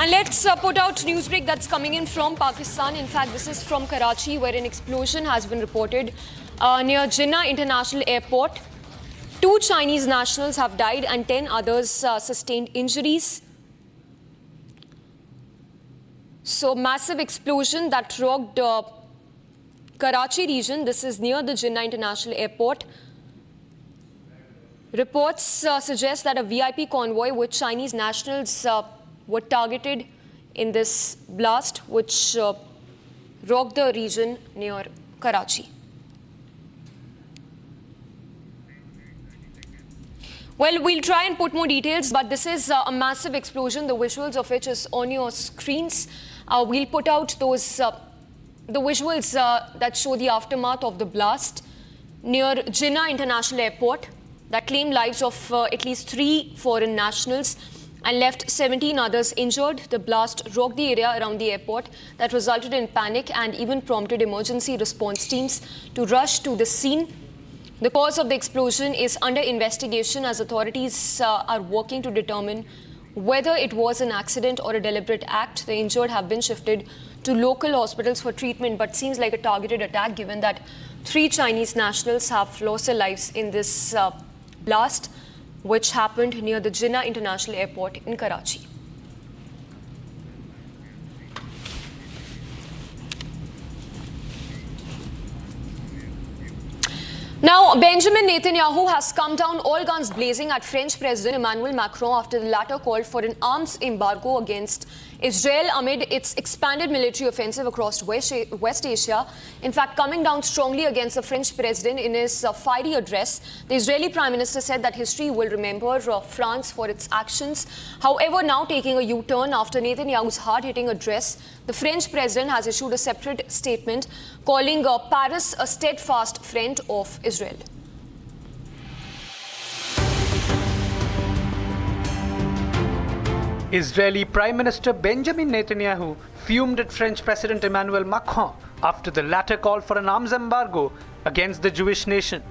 And let's put out newsbreak that's coming in from Pakistan. In fact, this is from Karachi, where an explosion has been reported near Jinnah International Airport. 2 Chinese nationals have died and 10 others sustained injuries. So, massive explosion that rocked Karachi region. This is near the Jinnah International Airport. Reports suggest that a VIP convoy with Chinese nationals were targeted in this blast, which rocked the region near Karachi. Well, we'll try and put more details, but this is a massive explosion, the visuals of which is on your screens. We'll put out those the visuals that show the aftermath of the blast near Jinnah International Airport that claimed lives of at least 3 foreign nationals and left 17 others injured. The blast rocked the area around the airport that resulted in panic and even prompted emergency response teams to rush to the scene. The cause of the explosion is under investigation as authorities are working to determine whether it was an accident or a deliberate act. The injured have been shifted to local hospitals for treatment, but seems like a targeted attack given that 3 Chinese nationals have lost their lives in this blast, which happened near the Jinnah International Airport in Karachi. Now, Benjamin Netanyahu has come down all guns blazing at French President Emmanuel Macron after the latter called for an arms embargo against Israel amid its expanded military offensive across West Asia. In fact, coming down strongly against the French president in his fiery address, the Israeli Prime Minister said that history will remember France for its actions. However, now taking a U-turn after Netanyahu's hard-hitting address, the French president has issued a separate statement calling Paris a steadfast friend of Israel. Israeli Prime Minister Benjamin Netanyahu fumed at French President Emmanuel Macron after the latter called for an arms embargo against the Jewish nation.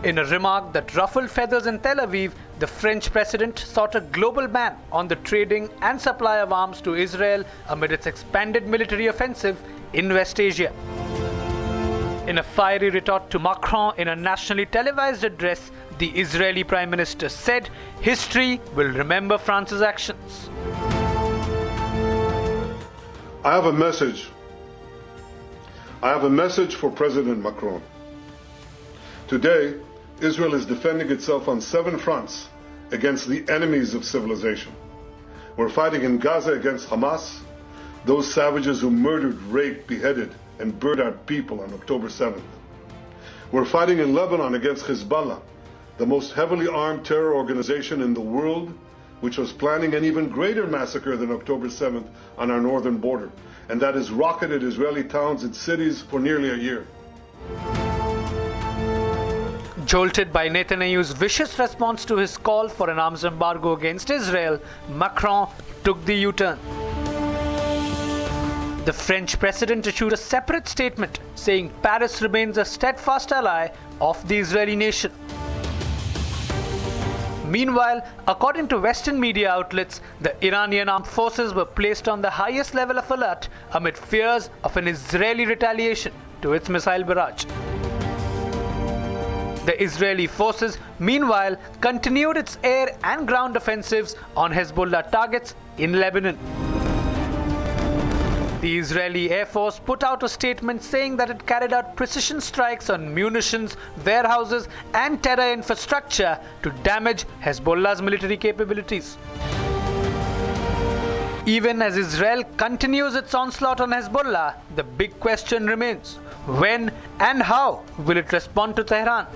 In a remark that ruffled feathers in Tel Aviv, the French president sought a global ban on the trading and supply of arms to Israel amid its expanded military offensive in West Asia. In a fiery retort to Macron in a nationally televised address, the Israeli Prime Minister said history will remember France's actions. I have a message. I have a message for President Macron. Today, Israel is defending itself on 7 fronts against the enemies of civilization. We're fighting in Gaza against Hamas, those savages who murdered, raped, beheaded, and burned our people on October 7th. We're fighting in Lebanon against Hezbollah, the most heavily armed terror organization in the world, which was planning an even greater massacre than October 7th on our northern border, and that has rocketed Israeli towns and cities for nearly a year. Jolted by Netanyahu's vicious response to his call for an arms embargo against Israel, Macron took the U-turn. The French president issued a separate statement saying Paris remains a steadfast ally of the Israeli nation. Meanwhile, according to Western media outlets, the Iranian armed forces were placed on the highest level of alert amid fears of an Israeli retaliation to its missile barrage. The Israeli forces, meanwhile, continued its air and ground offensives on Hezbollah targets in Lebanon. The Israeli Air Force put out a statement saying that it carried out precision strikes on munitions, warehouses, and terror infrastructure to damage Hezbollah's military capabilities. Even as Israel continues its onslaught on Hezbollah, the big question remains: when and how will it respond to Tehran?